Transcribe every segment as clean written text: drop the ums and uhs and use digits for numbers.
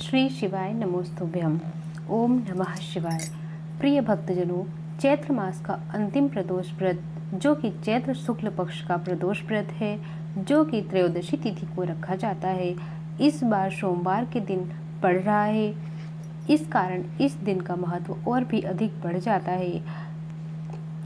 श्री शिवाय नमोस्तुभ्यम। ओम नमः शिवाय। प्रिय भक्तजनों, चैत्र मास का अंतिम प्रदोष व्रत जो कि चैत्र शुक्ल पक्ष का प्रदोष व्रत है, जो कि त्रयोदशी तिथि को रखा जाता है, इस बार सोमवार के दिन पड़ रहा है। इस कारण इस दिन का महत्व और भी अधिक बढ़ जाता है।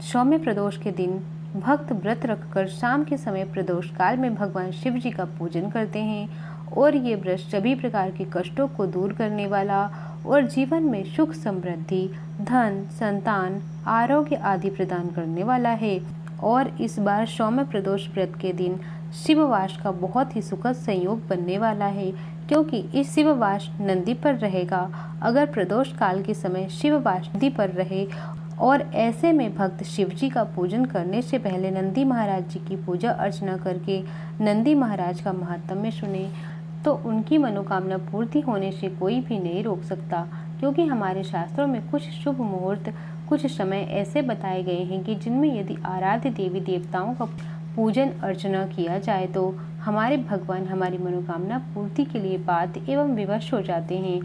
सौम्य प्रदोष के दिन भक्त व्रत रखकर शाम के समय प्रदोष काल में भगवान शिव जी का पूजन करते हैं और ये व्रत सभी प्रकार के कष्टों को दूर करने वाला और जीवन में सुख समृद्धि, धन, संतान, आरोग्य आदि प्रदान करने वाला है। और इस बार सौम्य प्रदोष व्रत के दिन शिववास का बहुत ही सुखद संयोग बनने वाला है, क्योंकि इस शिववास नंदी पर रहेगा। अगर प्रदोष काल के समय शिववास नंदी पर रहे और ऐसे में भक्त शिव जी का पूजन करने से पहले नंदी महाराज जी की पूजा अर्चना करके नंदी महाराज का महात्म्य सुने, तो उनकी मनोकामना पूर्ति होने से कोई भी नहीं रोक सकता। क्योंकि हमारे शास्त्रों में कुछ शुभ मुहूर्त, कुछ समय ऐसे बताए गए हैं कि जिनमें यदि आराध्य देवी देवताओं का पूजन अर्चना किया जाए तो हमारे भगवान हमारी मनोकामना पूर्ति के लिए बाध्य एवं विवश हो जाते हैं।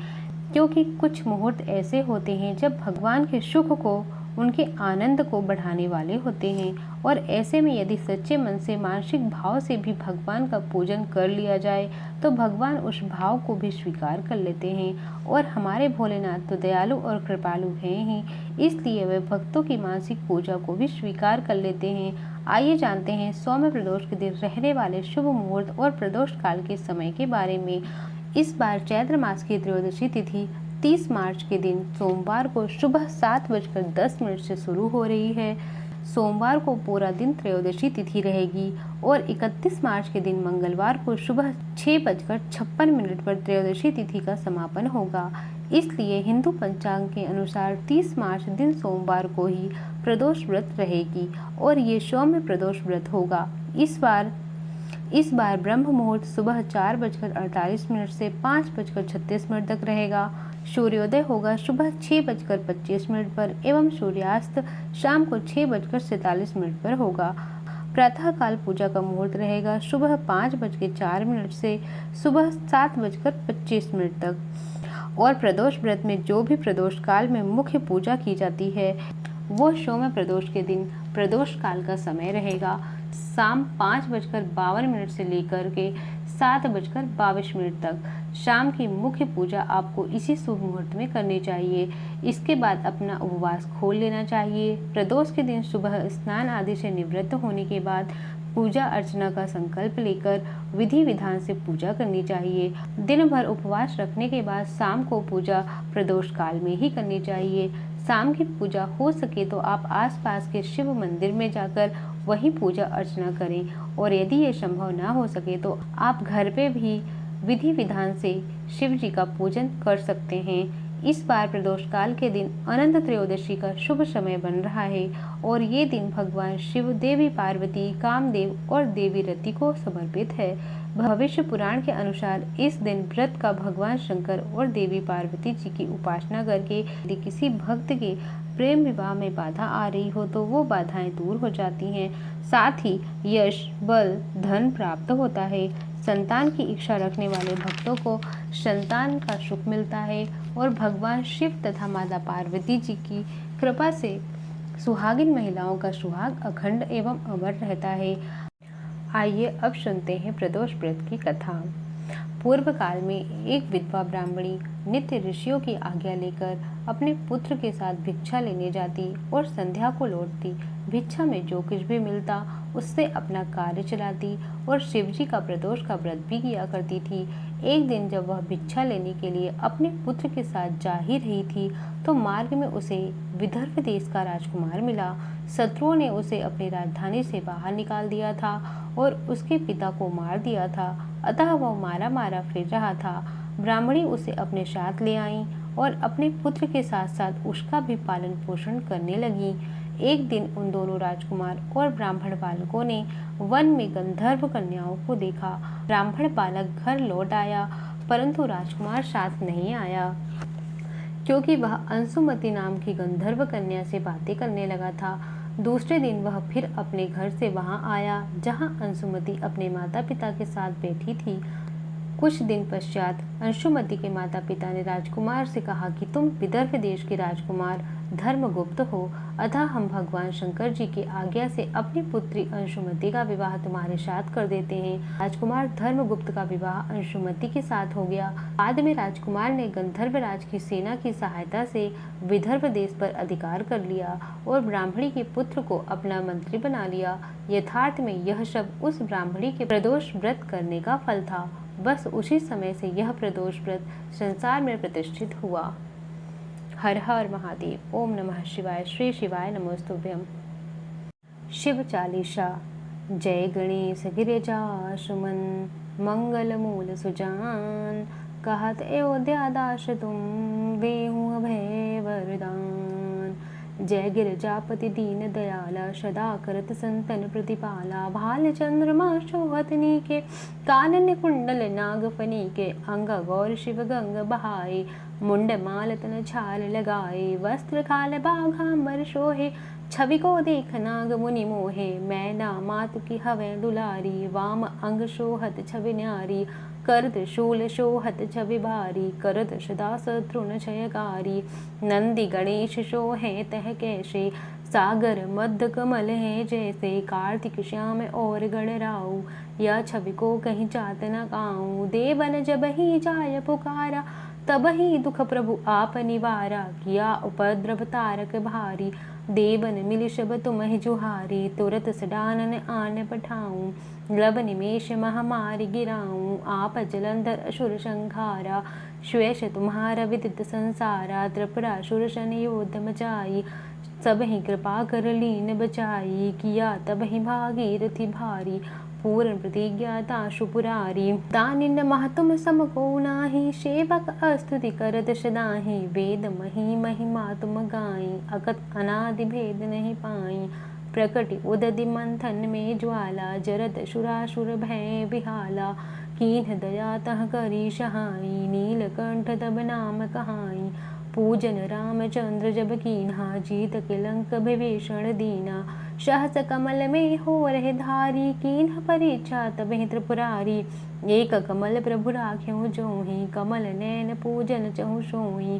क्योंकि कुछ मुहूर्त ऐसे होते हैं जब भगवान के सुख को, उनके आनंद को बढ़ाने वाले होते हैं, और ऐसे में यदि सच्चे मन से मानसिक भाव से भी भगवान का पूजन कर लिया जाए तो भगवान उस भाव को भी स्वीकार कर लेते हैं। और हमारे भोलेनाथ तो दयालु और कृपालु हैं ही, इसलिए वे भक्तों की मानसिक पूजा को भी स्वीकार कर लेते हैं। आइए जानते हैं सौम्य प्रदोष के दिन रहने वाले शुभ मुहूर्त और प्रदोष काल के समय के बारे में। इस बार चैत्र मास की त्रयोदशी तिथि 30 मार्च के दिन सोमवार को सुबह 7:10 से शुरू हो रही है। सोमवार को पूरा दिन त्रयोदशी तिथि रहेगी और 31 मार्च के दिन मंगलवार को सुबह 6:56 पर त्रयोदशी तिथि का समापन होगा। इसलिए हिंदू पंचांग के अनुसार 30 मार्च दिन सोमवार को ही प्रदोष व्रत रहेगी और ये सौम्य प्रदोष व्रत होगा। इस बार ब्रह्म मुहूर्त सुबह 4:48 से 5:36 तक रहेगा। सूर्योदय होगा सुबह 6:25 पर एवं सूर्यास्त शाम को 6:47 पर होगा। प्रातःकाल पूजा का मुहूर्त रहेगा सुबह 5:04 से सुबह 7:25 तक। और प्रदोष व्रत में जो भी प्रदोष काल में मुख्य पूजा की जाती है वो सौम्य प्रदोष के दिन प्रदोष काल का समय रहेगा। शाम 5:52 से लेकर के 7:22 तक। शाम की मुख्य पूजा आपको इसी शुभ मुहूर्त में करनी चाहिए। इसके बाद अपना उपवास खोल लेना चाहिए। प्रदोष के दिन सुबह स्नान आदि से निवृत्त होने के बाद पूजा अर्चना का संकल्प लेकर विधि विधान से पूजा करनी चाहिए। दिन भर उपवास रखने के बाद शाम को पूजा प्रदोष काल में ही करनी चाहिए। शाम की पूजा हो सके तो आप आसपास के शिव मंदिर में जाकर वहीं पूजा अर्चना करें, और यदि ये संभव ना हो सके तो आप घर पे भी विधि विधान से शिव जी का पूजन कर सकते हैं। इस बार प्रदोष काल के दिन अनंत त्रयोदशी का शुभ समय बन रहा है और ये दिन भगवान शिव, देवी पार्वती, कामदेव और देवी रति को समर्पित है। भविष्य पुराण के अनुसार इस दिन व्रत का भगवान शंकर और देवी पार्वती जी की उपासना करके यदि किसी भक्त के प्रेम विवाह में बाधा आ रही हो तो वो बाधाएं दूर हो जाती हैं। साथ ही यश, बल, धन प्राप्त होता है। संतान की इच्छा रखने वाले भक्तों को संतान का सुख मिलता है और भगवान शिव तथा माता पार्वती जी की कृपा से सुहागिन महिलाओं का सुहाग अखंड एवं अमर रहता है। आइए अब सुनते हैं प्रदोष व्रत की कथा। पूर्व काल में एक विधवा ब्राह्मणी नित्य ऋषियों की आज्ञा लेकर अपने पुत्र के साथ भिक्षा लेने जाती और संध्या को लौटती। भिक्षा में जो कुछ भी मिलता उससे अपना कार्य चलाती और शिवजी का प्रदोष का व्रत भी किया करती थी। एक दिन जब वह भिक्षा लेने के लिए अपने पुत्र के साथ जा ही रही थी तो मार्ग में उसे विदर्भ देश का राजकुमार मिला। शत्रुओं ने उसे अपनी राजधानी से बाहर निकाल दिया था और उसके पिता को मार दिया था, अतः वह मारा मारा फिर रहा था। ब्राह्मणी उसे अपने साथ ले आई और अपने पुत्र के साथ साथ उसका भी पालन पोषण करने लगी। एक दिन उन दोनों राजकुमार और ब्राह्मण बालकों ने वन में गंधर्व कन्याओं को देखा। ब्राह्मण बालक घर लौट आया परंतु राजकुमार साथ नहीं आया, क्योंकि वह अंशुमति नाम की गंधर्व कन्या से बातें करने लगा था। दूसरे दिन वह फिर अपने घर से वहां आया जहां अंशुमति अपने माता पिता के साथ बैठी थी। कुछ दिन पश्चात अंशुमति के माता पिता ने राजकुमार से कहा कि तुम विदर्भ देश के राजकुमार धर्मगुप्त हो, अतः हम भगवान शंकर जी की आज्ञा से अपनी पुत्री अंशुमति का विवाह तुम्हारे साथ कर देते हैं। राजकुमार धर्मगुप्त का विवाह अंशुमति के साथ हो गया। बाद में राजकुमार ने गंधर्व राज की सेना की सहायता से विदर्भ देश पर अधिकार कर लिया और ब्राह्मणी के पुत्र को अपना मंत्री बना लिया। यथार्थ में यह सब उस ब्राह्मणी के प्रदोष व्रत करने का फल था। बस उसी समय से यह प्रदोष व्रत संसार में प्रतिष्ठित हुआ। हर हर महादेव। ओम नमः शिवाय। श्री शिवाय नमोस्तुभ्यम। शिव चालीसा। जय गणेश गिरिजा सुमन, मंगल मूल सुजान, कहत अयोध्या दास तुम, देहु अभय वरदान। जय गिरिजापति दीन दयाला, सदा करत संतन प्रतिपाला। भाल चंद्रमा शोभत नीके, कानन कुंडल नागफनी के। अंग गौर शिव गंग बहाए, मुंड माल तन छाल लगाए। वस्त्र खाल बाघांबर शोहे, छवि को देख नाग मुनि मोहे। मैना मातु की हवे दुलारी, वाम अंग शोहत छवि न्यारी। करत शूल शोहत छवि भारी, करत सदा शत्रुन क्षयकारी। नंदी गणेश शोहे तह कैसे, सागर मध्य कमल है जैसे। कार्तिक श्याम और गणराऊ, यह छवि को कहीं चात न काऊ। देवन जब ही जाय पुकारा, तब ही दुख प्रभु आप निवारा। किया उपद्रव तारक भारी, देवन मिल शब तुम ही जुहारी। तुरत सडानन आन पठाऊं, लव निमेष महामारी गिराऊं। आप जलंधर असुर संहारा, श्वेश तुम्हारा विदित संसारा। त्रिपुरासुर सन योद्ध मचाई, सब ही कृपा कर लीन बचाई। किया तब ही भागीरथी भारी, पूर्ण प्रतिज्ञा ताशु पुरारी। दानिन मह तुम सम को नाही, सेवक स्तुति करत सदाहि। वेद मही महिमा तुम गाई, अकत अनादि भेद नहीं पाई। प्रकटि उदधि मंथन में ज्वाला, जरत सुरासुर भय विहाला। कीन्ह दया तह करी सहाई, नीलकंठ तब नाम कहाई। पूजन रामचंद्र जब कीन्हा, जीत के लंक विभीषण दीना। सहस कमल में हो रहे धारी, कीन्ह परीक्षा तब ही त्रिपुरारी। एक कमल प्रभु राख्यों जोहि, कमल नैन पूजन चहु सोहि।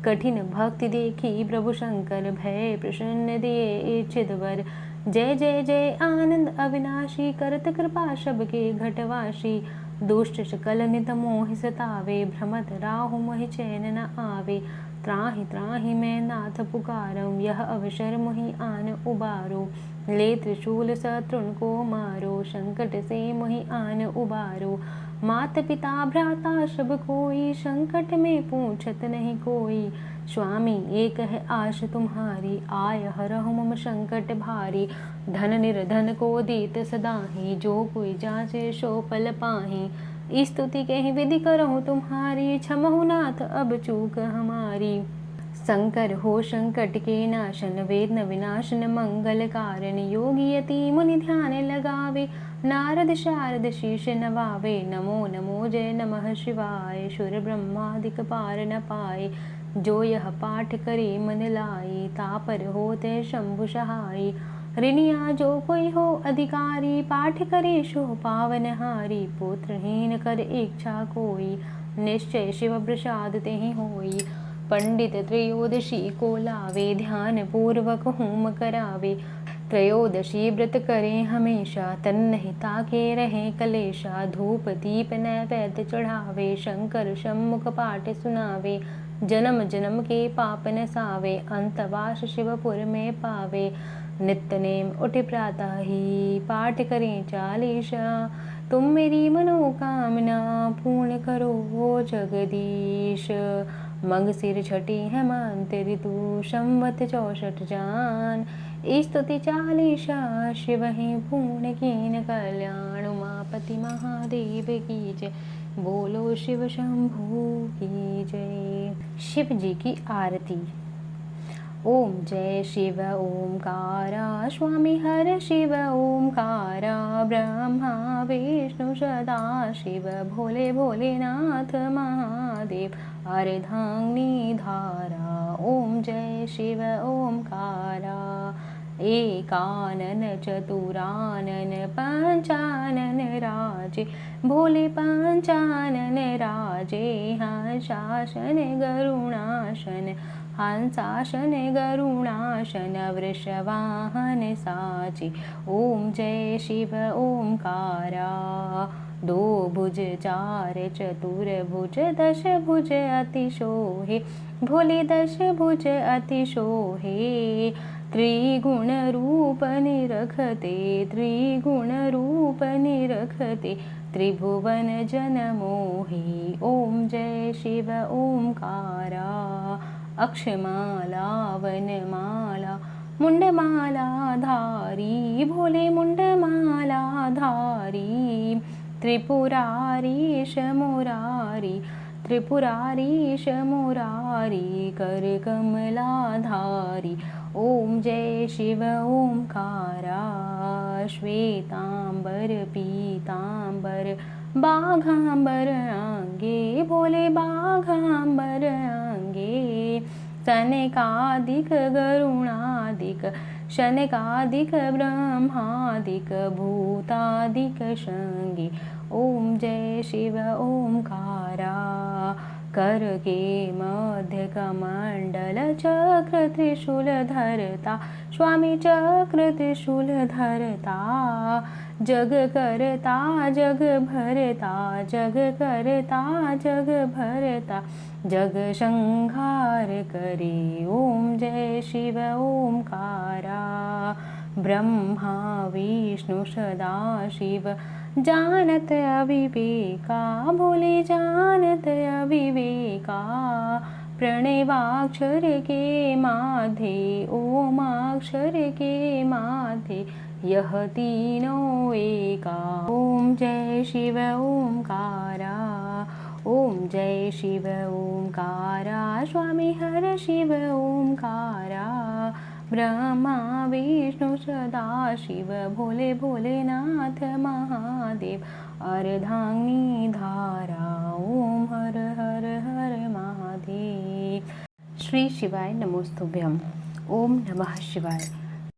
कठिन भक्ति देखी प्रभु शंकर, भय प्रसन्न दिए इच्छित वर। जय जय जय आनंद अविनाशी, करत कृपा सबके घटवासी। दुष्ट सकल नित मोहि सतावे, भ्रमत राहु मोहि चैन न आवे। त्राहि त्राहि मैं नाथ पुकारऊं, यह अवसर मोहि आन उबारो। ले त्रिशूल शत्रुन को मारो, संकट से मोहि आन उबारो। मात पिता भ्राता सब कोई, संकट में पूछत नहीं कोई। स्वामी एक है आश तुम्हारी, आय हरहु मम संकट भारी। धन निर्धन को दीत सदाहि, जो कोई जाचे सो पल पाहि। स्तुति के ही विधि करहु तुम्हारी, क्षमहु नाथ अब चूक हमारी। शंकर हो संकट के नाशन, वेद न विनाशन मंगल कारण। योगी यति मुनि ध्यान लगावे, नारद शारद शीश नवावे। नमो नमो जय नमः शिवाय, सुर ब्रह्मादिक पार न पाए। जो यह पाठ करे मन लाई, तापर होते शंभु सहाय। ऋणिया जो कोई हो अधिकारी, पाठ करे सो पावन हारी। पुत्रहीन कर इच्छा कोई, निश्चय शिव प्रसाद तेहि होई। पंडित त्रयोदशी को लावे, ध्यान पूर्वक होम करावे। त्रयोदशी व्रत करें हमेशा, तन हिता के रहे कलेशा। धूप दीप नैवेद्य चढ़ावे, शंकर सम्मुख पाठ सुनावे। जन्म जन्म के पाप नसावे, अंतवास शिवपुर में पावे। नित्य नेम उठ प्रातः ही, पाठ करें चालीसा। तुम मेरी मनोकामना पूर्ण करो जगदीश। मंग सिर छठी हेमंत ऋतु, संवत 64 जान। स्तुति चालीसा शिव ही पूर्ण कीन कल्याण। उमापति महादेव की जय, बोलो शिव शंभू की जय। शिव जी की आरती। ओम जय शिव ओमकारा, स्वामी हर शिव ओमकारा। ब्रह्मा विष्णु सदा शिव, भोले भोलेनाथ महादेव। अर्धांगिनी धारा, ओम जय शिव ओमकारा। एकानन चतुरानन पंचानन राजे, भोले पंचानन राजे हंसासन गरुणासन हंसासन गरुणासन वृषवाहन साचे। ओम जय शिव ओमकारा। दो भुज चार चतुर भुज दश भुज अति शोहे भोले दश भुज अति शोहे। त्रिगुण रूप निरखते त्रिगुण रूप निरखते त्रिभुवन जन मोहे। ओम जय शिव ओमकारा। अक्षमाला वनमाला मुंडमाला धारी भोले मुंडमाला धारी। त्रिपुरारीश मुरारी त्रिपुरारीश मुरारी कर कमलाधारी। ओम जय शिव ओमकारा। श्वेतांबर पीतांबर बाघांबर अंगे भोले बाघांबर अंगे। सनकादिक गरुणादिक शनकादिक ब्रह्मादिक भूतादिक शंगे। ओम जय शिव ओमकारा। कर के मध्य कमंडल चक्र त्रिशूल धरता स्वामी चक्र त्रिशूल धरता। जग करता जग भरता जग करता जग भरता जग संहार करे। ओम जय शिव ओमकारा। ब्रह्मा विष्णु सदा शिव जानत अविवेका भोले जानत अविवेका। प्रणवाक्षर के माधे ओमाक्षर के माधे यह तीनों एका। ओम जय शिव ओमकारा। ओम जय शिव ओमकारा। स्वामी हर शिव ओमकारा। ब्रह्मा विष्णु सदा शिव भोले भोलेनाथ महादेव अर्धांगिनी धारा। ओम हर हर हर महादेव। श्री शिवाय नमोस्तुभ्यम। ओम नमः शिवाय।